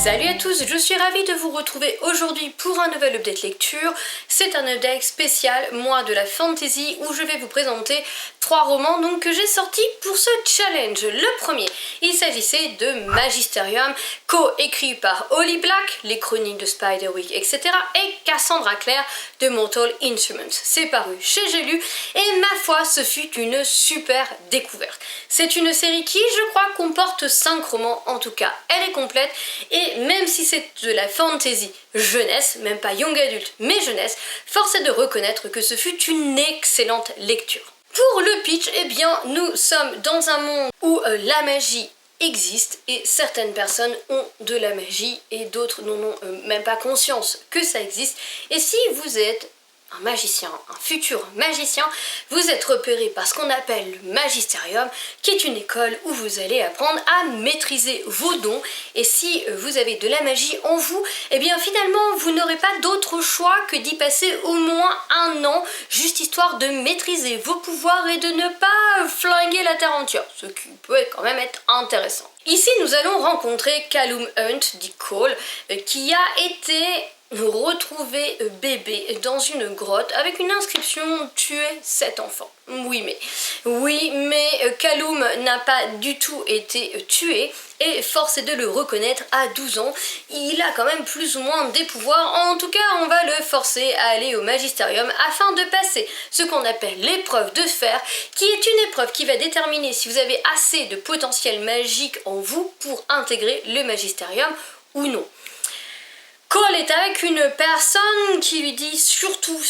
Salut à tous, je suis ravie de vous retrouver aujourd'hui pour un nouvel update lecture. C'est un update spécial, moi de la fantasy, où je vais vous présenter 3 romans que j'ai sortis pour ce challenge. Le premier, il s'agissait de Magisterium, co-écrit par Holly Black, les chroniques de Spiderwick, etc. et Cassandra Clare de Mortal Instruments. C'est paru chez J'ai lu et ma foi, ce fut une super découverte. C'est une série qui, je crois, comporte 5 romans, en tout cas, elle est complète et même si c'est de la fantasy jeunesse, même pas young adulte, mais jeunesse, force est de reconnaître que ce fut une excellente lecture. Pour le pitch, eh bien, nous sommes dans un monde où la magie existe et certaines personnes ont de la magie et d'autres n'en ont même pas conscience que ça existe. Et si vous êtes un magicien, un futur magicien, vous êtes repéré par ce qu'on appelle le Magisterium, qui est une école où vous allez apprendre à maîtriser vos dons. Et si vous avez de la magie en vous, eh bien finalement vous n'aurez pas d'autre choix que d'y passer au moins 1 an, juste histoire de maîtriser vos pouvoirs et de ne pas flinguer la terre entière, ce qui peut quand même être intéressant. Ici nous allons rencontrer Callum Hunt, dit Cole, qui a été retrouvé bébé dans une grotte avec une inscription « Tuer 7 enfants ». Oui, mais Callum n'a pas du tout été tué et force est de le reconnaître, à 12 ans, il a quand même plus ou moins des pouvoirs. En tout cas, on va le forcer à aller au Magisterium afin de passer ce qu'on appelle l'épreuve de fer, qui est une épreuve qui va déterminer si vous avez assez de potentiel magique en vous pour intégrer le Magisterium ou non. Cole est avec une personne qui lui dit surtout,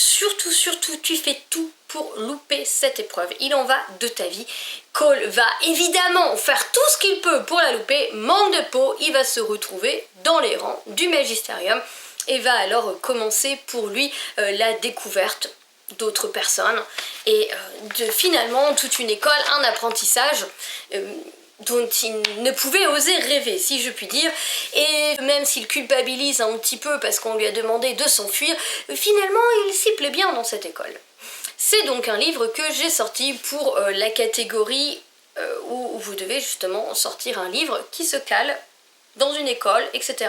tu fais tout pour louper cette épreuve. Il en va de ta vie. Cole va évidemment faire tout ce qu'il peut pour la louper. Manque de peau, il va se retrouver dans les rangs du Magisterium et va alors commencer pour lui la découverte d'autres personnes et finalement toute une école, un apprentissage dont il ne pouvait oser rêver, si je puis dire, et même s'il culpabilise un petit peu parce qu'on lui a demandé de s'enfuir, finalement il s'y plaît bien dans cette école. C'est donc un livre que j'ai sorti pour la catégorie où vous devez justement sortir un livre qui se cale dans une école, etc.,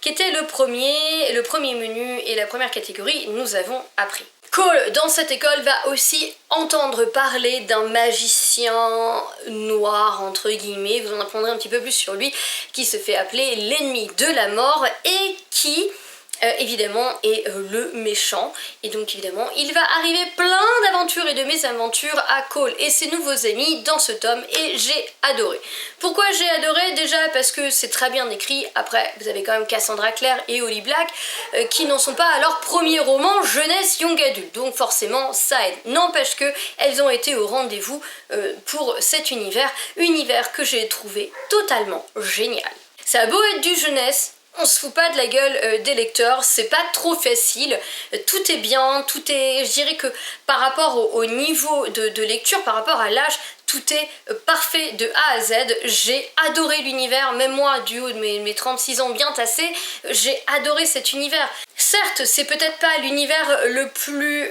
qui était le premier menu et la première catégorie, nous avons appris. Cole, dans cette école, va aussi entendre parler d'un magicien noir, entre guillemets, vous en apprendrez un petit peu plus sur lui, qui se fait appeler l'ennemi de la mort et qui évidemment est le méchant, et donc évidemment il va arriver plein d'aventures et de mésaventures à Cole et ses nouveaux amis dans ce tome et j'ai adoré. Pourquoi j'ai adoré? Déjà parce que c'est très bien écrit. Après vous avez quand même Cassandra Clare et Holly Black qui n'en sont pas à leur premier roman jeunesse young adulte, donc forcément ça aide. N'empêche que elles ont été au rendez-vous pour cet univers que j'ai trouvé totalement génial. Ça a beau être du jeunesse, on se fout pas de la gueule des lecteurs, c'est pas trop facile, tout est bien, tout est, je dirais que par rapport au niveau de lecture, par rapport à l'âge, tout est parfait de A à Z. J'ai adoré l'univers, même moi du haut de mes 36 ans bien tassés, j'ai adoré cet univers. Certes, c'est peut-être pas l'univers le plus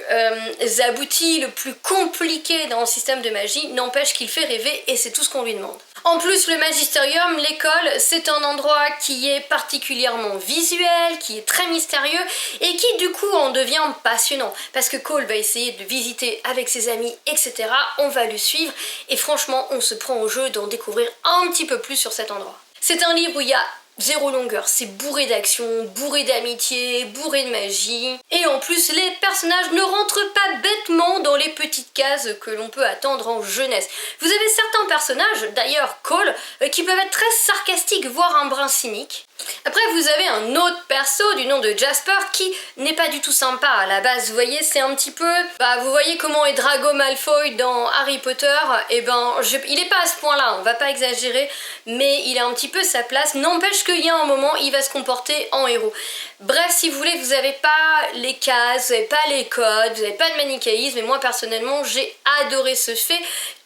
abouti, le plus compliqué dans le système de magie, n'empêche qu'il fait rêver et c'est tout ce qu'on lui demande. En plus, le Magisterium, l'école, c'est un endroit qui est particulièrement visuel, qui est très mystérieux et qui du coup en devient passionnant parce que Cole va essayer de visiter avec ses amis, etc. On va le suivre et franchement, on se prend au jeu d'en découvrir un petit peu plus sur cet endroit. C'est un livre où il y a 0 longueur, c'est bourré d'action, bourré d'amitié, bourré de magie. Et en plus, les personnages ne rentrent pas bêtement dans les petites cases que l'on peut attendre en jeunesse. Vous avez certains personnages, d'ailleurs Cole, qui peuvent être très sarcastiques, voire un brin cynique. Après, vous avez un autre perso du nom de Jasper qui n'est pas du tout sympa à la base. Vous voyez, c'est un petit peu... vous voyez comment est Drago Malfoy dans Harry Potter. Et il est pas à ce point-là, on va pas exagérer, mais il a un petit peu sa place. N'empêche qu'il y a un moment, il va se comporter en héros. Bref, si vous voulez, vous n'avez pas les cases, vous n'avez pas les codes, vous n'avez pas de manichéisme, et moi personnellement, j'ai adoré ce fait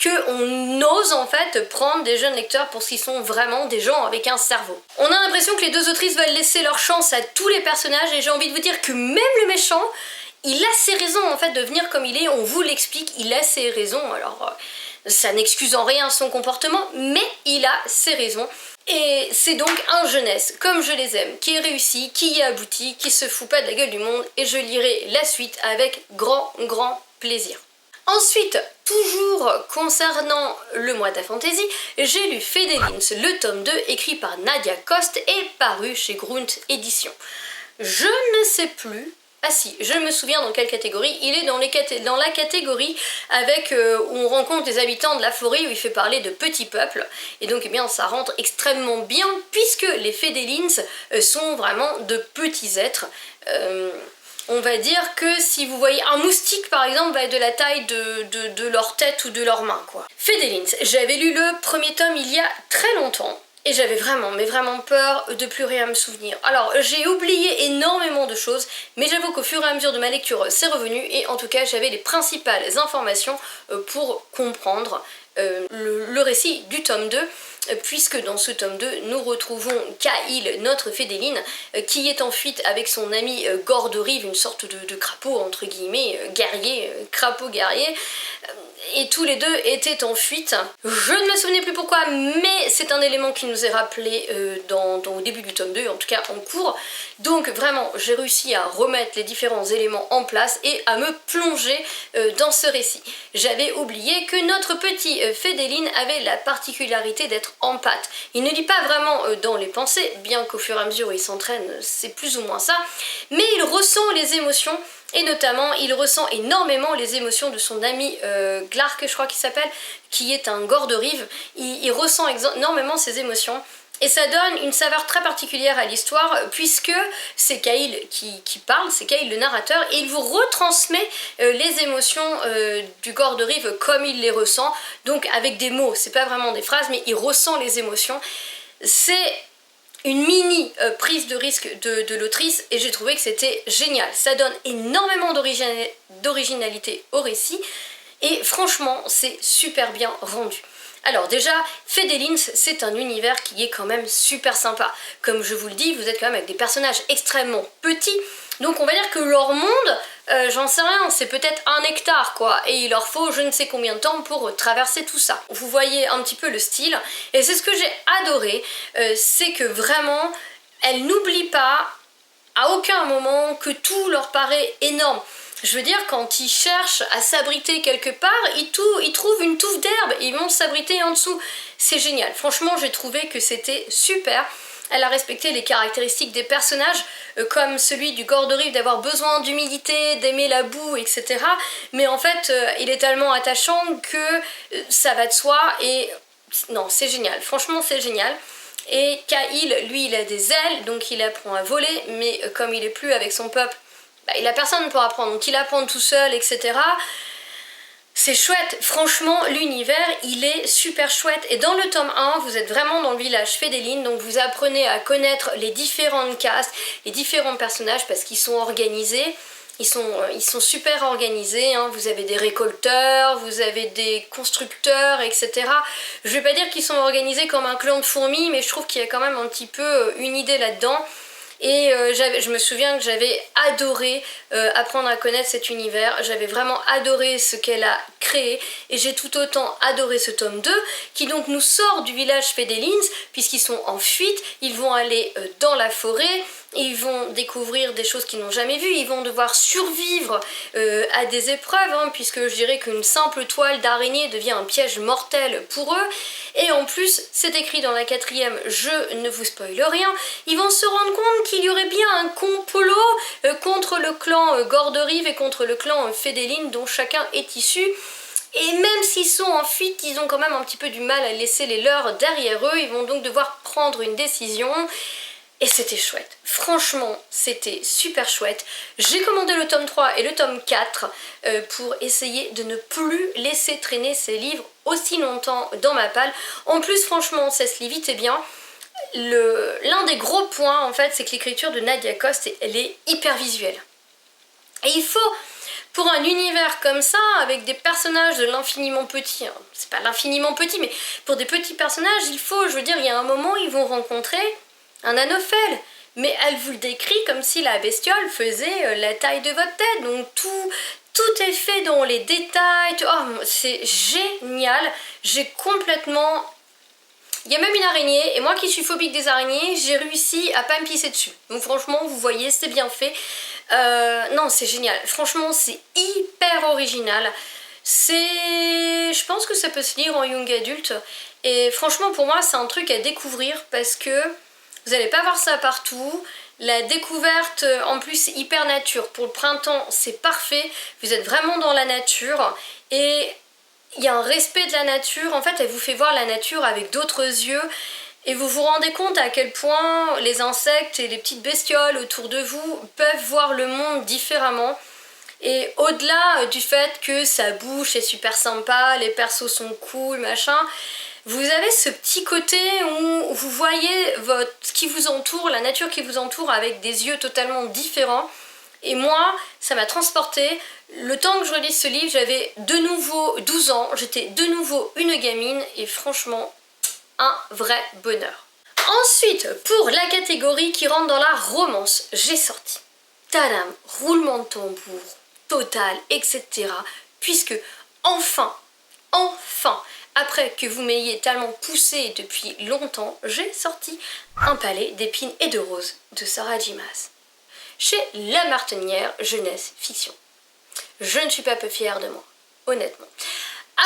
qu'on ose en fait prendre des jeunes lecteurs pour ce qu'ils sont vraiment des gens avec un cerveau. On a l'impression que les deux autrices veulent laisser leur chance à tous les personnages et j'ai envie de vous dire que même le méchant, il a ses raisons en fait de venir comme il est, on vous l'explique, il a ses raisons, alors ça n'excuse en rien son comportement, mais il a ses raisons. Et c'est donc un jeunesse, comme je les aime, qui est réussi, qui y aboutit, qui se fout pas de la gueule du monde, et je lirai la suite avec grand plaisir. Ensuite, toujours concernant le mois de la fantasy, j'ai lu Fedelins, le tome 2, écrit par Nadia Coste et paru chez Grunt Éditions. Je ne sais plus. Ah si, je me souviens dans quelle catégorie. Il est dans la catégorie avec où on rencontre les habitants de la forêt, où il fait parler de petits peuples. Et donc eh bien ça rentre extrêmement bien puisque les Fedelins sont vraiment de petits êtres. On va dire que si vous voyez un moustique par exemple va être de la taille de leur tête ou de leurs mains quoi. Fedelins, j'avais lu le premier tome il y a très longtemps. Et j'avais vraiment, mais vraiment peur de plus rien me souvenir. Alors, j'ai oublié énormément de choses, mais j'avoue qu'au fur et à mesure de ma lecture, c'est revenu, et en tout cas, j'avais les principales informations pour comprendre le récit du tome 2, puisque dans ce tome 2, nous retrouvons Kaïl, notre Fédéline, qui est en fuite avec son ami Gorderive, une sorte de crapaud, entre guillemets, guerrier, crapaud guerrier, et tous les deux étaient en fuite. Je ne me souvenais plus pourquoi, mais c'est un élément qui nous est rappelé au début du tome 2, en tout cas en cours. Donc vraiment, j'ai réussi à remettre les différents éléments en place et à me plonger dans ce récit. J'avais oublié que notre petit Fédéline avait la particularité d'être empathe. Il ne lit pas vraiment dans les pensées, bien qu'au fur et à mesure où il s'entraîne, c'est plus ou moins ça, mais il ressent les émotions. Et notamment, il ressent énormément les émotions de son ami Glark, je crois qu'il s'appelle, qui est un Gorderive. Il ressent énormément ses émotions. Et ça donne une saveur très particulière à l'histoire, puisque c'est Kaïl qui parle, c'est Kaïl le narrateur, et il vous retransmet les émotions du Gorderive comme il les ressent, donc avec des mots, c'est pas vraiment des phrases, mais il ressent les émotions. C'est une mini prise de risque de l'autrice et j'ai trouvé que c'était génial. Ça donne énormément d'originalité au récit et franchement c'est super bien rendu. Alors déjà, Fedelins, c'est un univers qui est quand même super sympa. Comme je vous le dis, vous êtes quand même avec des personnages extrêmement petits, donc on va dire que leur monde, j'en sais rien, c'est peut-être 1 hectare quoi, et il leur faut je ne sais combien de temps pour traverser tout ça. Vous voyez un petit peu le style, et c'est ce que j'ai adoré, c'est que vraiment, elles n'oublient pas à aucun moment que tout leur paraît énorme. Je veux dire, quand ils cherchent à s'abriter quelque part, ils trouvent une touffe d'herbe, ils vont s'abriter en dessous. C'est génial, franchement j'ai trouvé que c'était super. Elle a respecté les caractéristiques des personnages, comme celui du Gorderive d'avoir besoin d'humidité, d'aimer la boue, etc. Mais en fait, il est tellement attachant que ça va de soi et non, c'est génial, franchement c'est génial. Et Kaïl, lui, il a des ailes, donc il apprend à voler, mais comme il est plus avec son peuple, il a personne pour apprendre, donc il apprend tout seul, etc. C'est chouette, franchement l'univers il est super chouette et dans le tome 1 vous êtes vraiment dans le village Fédéline, donc vous apprenez à connaître les différentes castes, les différents personnages parce qu'ils sont organisés, ils sont super organisés, hein. Vous avez des récolteurs, vous avez des constructeurs, etc. Je vais pas dire qu'ils sont organisés comme un clan de fourmis, mais je trouve qu'il y a quand même un petit peu une idée là-dedans. Et je me souviens que j'avais adoré apprendre à connaître cet univers, j'avais vraiment adoré ce qu'elle a créé et j'ai tout autant adoré ce tome 2 qui donc nous sort du village Fédélins puisqu'ils sont en fuite, ils vont aller dans la forêt, ils vont découvrir des choses qu'ils n'ont jamais vues, ils vont devoir survivre à des épreuves, hein, puisque je dirais qu'une simple toile d'araignée devient un piège mortel pour eux. Et en plus, c'est écrit dans la 4e, je ne vous spoile rien, ils vont se rendre compte qu'il y aurait bien un complot contre le clan Gorderive et contre le clan Fédéline dont chacun est issu. Et même s'ils sont en fuite, ils ont quand même un petit peu du mal à laisser les leurs derrière eux, ils vont donc devoir prendre une décision. Et c'était chouette, franchement c'était super chouette. J'ai commandé le tome 3 et le tome 4 pour essayer de ne plus laisser traîner ces livres aussi longtemps dans ma palle. En plus franchement ça se lit vite et bien. L'un des gros points en fait c'est que l'écriture de Nadia Coste elle est hyper visuelle. Et il faut, pour un univers comme ça, avec des personnages de l'infiniment petit, hein, c'est pas l'infiniment petit mais pour des petits personnages il faut, je veux dire il y a un moment ils vont rencontrer un Anophel, mais elle vous le décrit comme si la bestiole faisait la taille de votre tête. Donc tout est fait dans les détails. Oh, c'est génial. J'ai complètement... Il y a même une araignée, et moi qui suis phobique des araignées, j'ai réussi à pas me pisser dessus. Donc franchement, vous voyez, c'est bien fait. Non, c'est génial. Franchement, c'est hyper original. Je pense que ça peut se lire en young adulte. Et franchement, pour moi, c'est un truc à découvrir parce que vous n'allez pas voir ça partout. La découverte, en plus, hyper nature. Pour le printemps, c'est parfait. Vous êtes vraiment dans la nature. Et il y a un respect de la nature. En fait, elle vous fait voir la nature avec d'autres yeux. Et vous vous rendez compte à quel point les insectes et les petites bestioles autour de vous peuvent voir le monde différemment. Et au-delà du fait que ça bouge, c'est super sympa, les persos sont cool, machin, vous avez ce petit côté où vous voyez ce qui vous entoure, la nature qui vous entoure avec des yeux totalement différents. Et moi, ça m'a transportée. Le temps que je relise ce livre, j'avais de nouveau 12 ans, j'étais de nouveau une gamine et franchement, un vrai bonheur. Ensuite, pour la catégorie qui rentre dans la romance, j'ai sorti tadam, roulement de tambour, total, etc. Puisque enfin, après que vous m'ayez tellement poussé depuis longtemps, j'ai sorti Un palais d'épines et de roses de Sarah J. Maas chez La Martinière Jeunesse Fiction. Je ne suis pas peu fière de moi, honnêtement.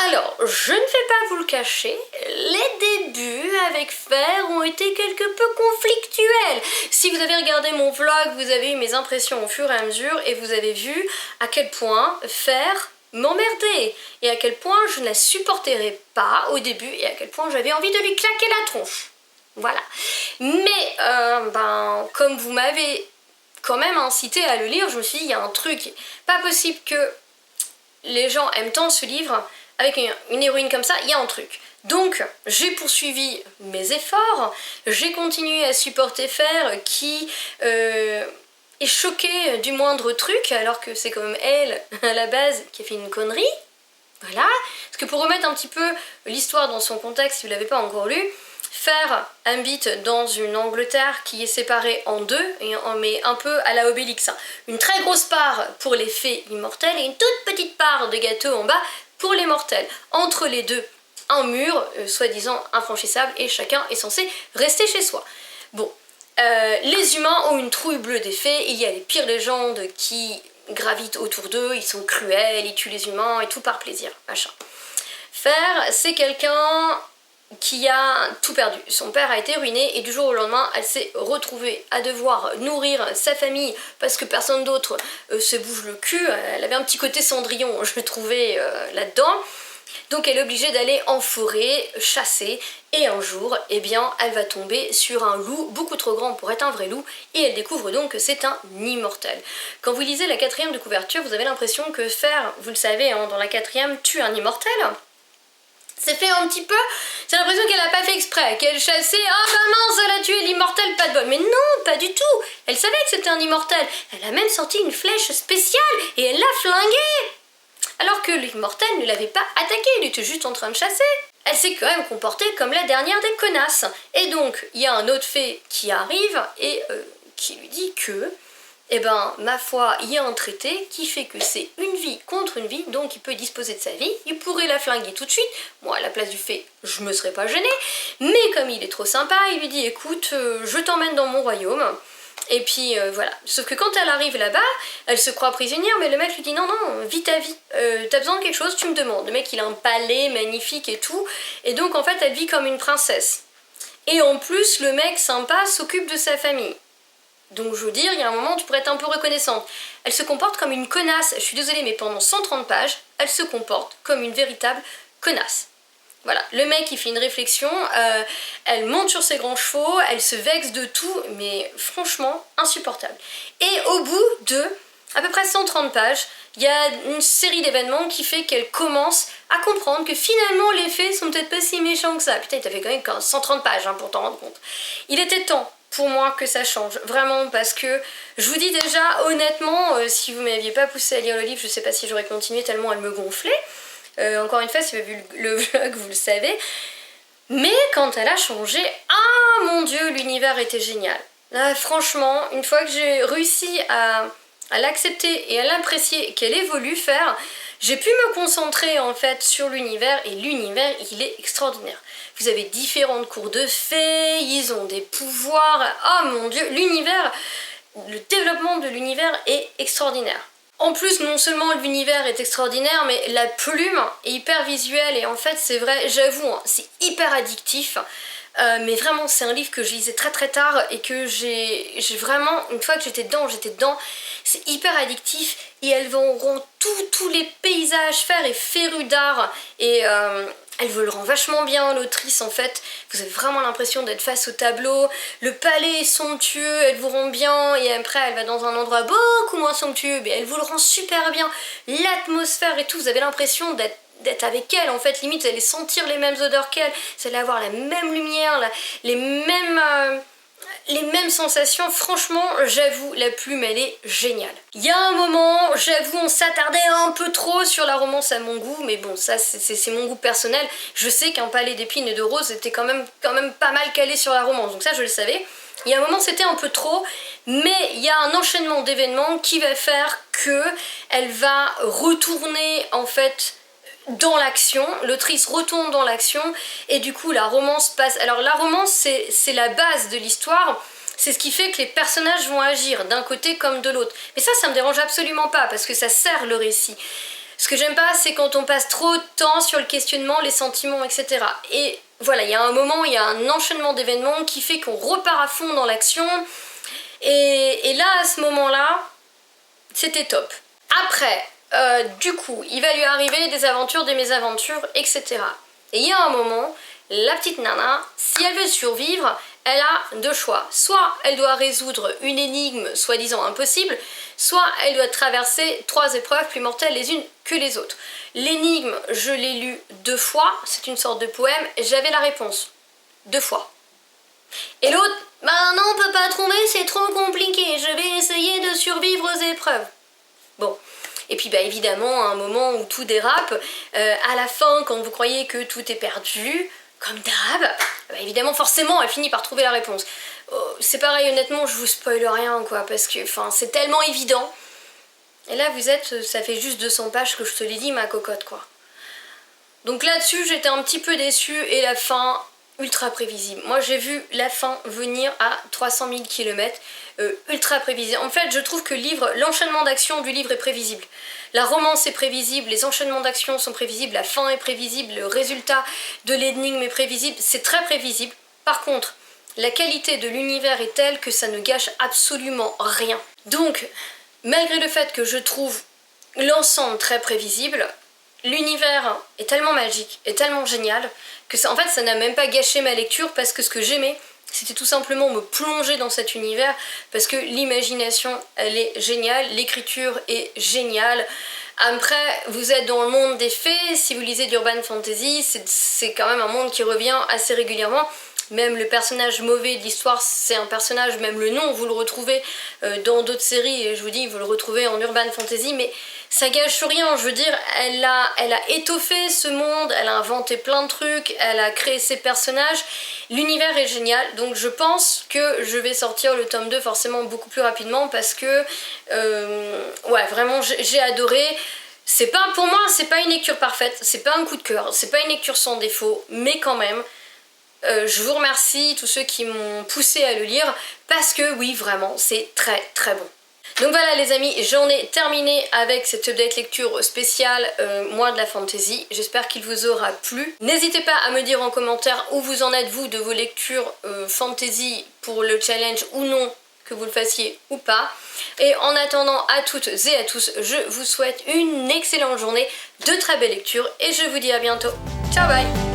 Alors, je ne vais pas vous le cacher, les débuts avec Fer ont été quelque peu conflictuels. Si vous avez regardé mon vlog, vous avez eu mes impressions au fur et à mesure et vous avez vu à quel point Fer m'emmerdait et à quel point je ne la supporterais pas au début et à quel point j'avais envie de lui claquer la tronche. Voilà. Mais, comme vous m'avez quand même incité à le lire, je me suis dit, il y a un truc, pas possible que les gens aiment tant ce livre. Avec une héroïne comme ça, il y a un truc. Donc, j'ai poursuivi mes efforts, j'ai continué à supporter Fer qui est choquée du moindre truc, alors que c'est quand même elle, à la base, qui a fait une connerie. Voilà. Parce que pour remettre un petit peu l'histoire dans son contexte, si vous ne l'avez pas encore lu, Fer habite dans une Angleterre qui est séparée en deux, mais un peu à la Obélix. Une très grosse part pour les fées immortelles et une toute petite part de gâteau en bas pour les mortels. Entre les deux, un mur, soi-disant infranchissable, et chacun est censé rester chez soi. Bon, les humains ont une trouille bleue des fées, il y a les pires légendes qui gravitent autour d'eux, ils sont cruels, ils tuent les humains et tout par plaisir, machin. Fer, c'est quelqu'un qui a tout perdu. Son père a été ruiné et du jour au lendemain, elle s'est retrouvée à devoir nourrir sa famille parce que personne d'autre se bouge le cul. Elle avait un petit côté Cendrillon, je le trouvais là-dedans. Donc elle est obligée d'aller en forêt, chasser, et un jour, eh bien, elle va tomber sur un loup beaucoup trop grand pour être un vrai loup, et elle découvre donc que c'est un immortel. Quand vous lisez la 4e de couverture, vous avez l'impression que Fer, vous le savez, hein, dans la 4e, tue un immortel. C'est fait un petit peu, j'ai l'impression qu'elle a pas fait exprès, qu'elle chassait, ah bah mince, elle a tué l'immortel, pas de bol. Mais non, pas du tout, elle savait que c'était un immortel, elle a même sorti une flèche spéciale et elle l'a flingué. Alors que l'immortel ne l'avait pas attaqué, il était juste en train de chasser. Elle s'est quand même comportée comme la dernière des connasses. Et donc, il y a un autre fée qui arrive et qui lui dit que, eh ben, ma foi, il y a un traité qui fait que c'est une vie contre une vie, donc il peut disposer de sa vie, il pourrait la flinguer tout de suite. Moi, à la place du fée, je me serais pas gênée, mais comme il est trop sympa, il lui dit, écoute, je t'emmène dans mon royaume. Et puis voilà, sauf que quand elle arrive là-bas, elle se croit prisonnière, mais le mec lui dit non, vis ta vie, t'as besoin de quelque chose, tu me demandes. Le mec il a un palais magnifique et tout, et donc en fait elle vit comme une princesse. Et en plus le mec sympa s'occupe de sa famille. Donc je veux dire, il y a un moment tu pourrais être un peu reconnaissante. Elle se comporte comme une connasse, je suis désolée mais pendant 130 pages, elle se comporte comme une véritable connasse. Voilà, le mec il fait une réflexion, elle monte sur ses grands chevaux, elle se vexe de tout, mais franchement insupportable. Et au bout de à peu près 130 pages, il y a une série d'événements qui fait qu'elle commence à comprendre que finalement les fées sont peut-être pas si méchants que ça. Putain, il t'a fait quand même 130 pages hein, pour t'en rendre compte. Il était temps pour moi que ça change, vraiment, parce que je vous dis déjà honnêtement, si vous m'aviez pas poussé à lire le livre, je sais pas si j'aurais continué tellement elle me gonflait. Encore une fois, si vous avez vu le vlog, vous le savez. Mais quand elle a changé, ah mon dieu, l'univers était génial. Là, franchement, une fois que j'ai réussi à l'accepter et à l'apprécier qu'elle ait voulu faire, j'ai pu me concentrer en fait sur l'univers, et l'univers il est extraordinaire. Vous avez différentes cours de fées, ils ont des pouvoirs, oh mon dieu, l'univers, le développement de l'univers est extraordinaire. En plus, non seulement l'univers est extraordinaire, mais la plume est hyper visuelle, et en fait c'est vrai, j'avoue, hein, c'est hyper addictif. Mais vraiment c'est un livre que je lisais très très tard et que j'ai vraiment, une fois que j'étais dedans, c'est hyper addictif, et elles vont tous les paysages faire et férus d'art, et elle vous le rend vachement bien, l'autrice en fait, vous avez vraiment l'impression d'être face au tableau, le palais est somptueux, elle vous rend bien, et après elle va dans un endroit beaucoup moins somptueux, mais elle vous le rend super bien, l'atmosphère et tout, vous avez l'impression d'être avec elle, en fait, limite, vous allez sentir les mêmes odeurs qu'elle, vous allez avoir la même lumière, les mêmes sensations. Franchement, j'avoue, la plume, elle est géniale. Il y a un moment, j'avoue, on s'attardait un peu trop sur la romance à mon goût, mais bon, ça, c'est mon goût personnel. Je sais qu'un palais d'épines et de roses était quand même pas mal calé sur la romance, donc ça, je le savais. Il y a un moment, c'était un peu trop, mais il y a un enchaînement d'événements qui va faire que elle va retourner, en fait, dans l'action, l'autrice retourne dans l'action, et du coup la romance passe. Alors la romance c'est la base de l'histoire, c'est ce qui fait que les personnages vont agir d'un côté comme de l'autre, mais ça me dérange absolument pas parce que ça sert le récit. Ce que j'aime pas, c'est quand on passe trop de temps sur le questionnement, les sentiments, etc. Et voilà, il y a un moment, il y a un enchaînement d'événements qui fait qu'on repart à fond dans l'action, et là à ce moment là c'était top. Après du coup, il va lui arriver des aventures, des mésaventures, etc. Et il y a un moment, la petite nana, si elle veut survivre, elle a deux choix. Soit elle doit résoudre une énigme soi-disant impossible, soit elle doit traverser 3 épreuves plus mortelles les unes que les autres. L'énigme, je l'ai lue 2 fois, c'est une sorte de poème, j'avais la réponse 2 fois. Et l'autre, bah non, on peut pas trouver, c'est trop compliqué, je vais essayer de survivre aux épreuves. Bon. Et puis bah évidemment, à un moment où tout dérape, à la fin, quand vous croyez que tout est perdu, comme d'hab, bah évidemment, forcément, elle finit par trouver la réponse. C'est pareil, honnêtement, je vous spoil rien, quoi, parce que c'est tellement évident. Et là, vous êtes, ça fait juste 200 pages que je te l'ai dit, ma cocotte, quoi. Donc là-dessus, j'étais un petit peu déçue, et la fin, ultra prévisible. Moi, j'ai vu la fin venir à 300 000 km. Ultra prévisible. En fait, je trouve que l'enchaînement d'action du livre est prévisible. La romance est prévisible, les enchaînements d'action sont prévisibles, la fin est prévisible, le résultat de l'énigme est prévisible, c'est très prévisible. Par contre, la qualité de l'univers est telle que ça ne gâche absolument rien. Donc, malgré le fait que je trouve l'ensemble très prévisible, l'univers est tellement magique et tellement génial que ça, en fait, ça n'a même pas gâché ma lecture, parce que ce que j'aimais, c'était tout simplement me plonger dans cet univers, parce que l'imagination, elle est géniale, l'écriture est géniale. Après, vous êtes dans le monde des fées, si vous lisez d'Urban Fantasy, c'est quand même un monde qui revient assez régulièrement. Même le personnage mauvais de l'histoire, c'est un personnage, même le nom, vous le retrouvez dans d'autres séries, et je vous dis, vous le retrouvez en Urban Fantasy, mais ça gâche rien, je veux dire, elle a étoffé ce monde, elle a inventé plein de trucs, elle a créé ses personnages, l'univers est génial, donc je pense que je vais sortir le tome 2 forcément beaucoup plus rapidement, parce que, ouais, vraiment, j'ai adoré. C'est pas, pour moi, c'est pas une lecture parfaite, c'est pas un coup de cœur, c'est pas une lecture sans défaut, mais quand même, je vous remercie tous ceux qui m'ont poussé à le lire, parce que oui, vraiment, c'est très très bon. Donc voilà les amis, j'en ai terminé avec cette update lecture spéciale mois de la fantasy. J'espère qu'il vous aura plu. N'hésitez pas à me dire en commentaire où vous en êtes vous de vos lectures fantasy pour le challenge, ou non, que vous le fassiez ou pas. Et en attendant, à toutes et à tous, je vous souhaite une excellente journée, de très belles lectures, et je vous dis à bientôt. Ciao, bye!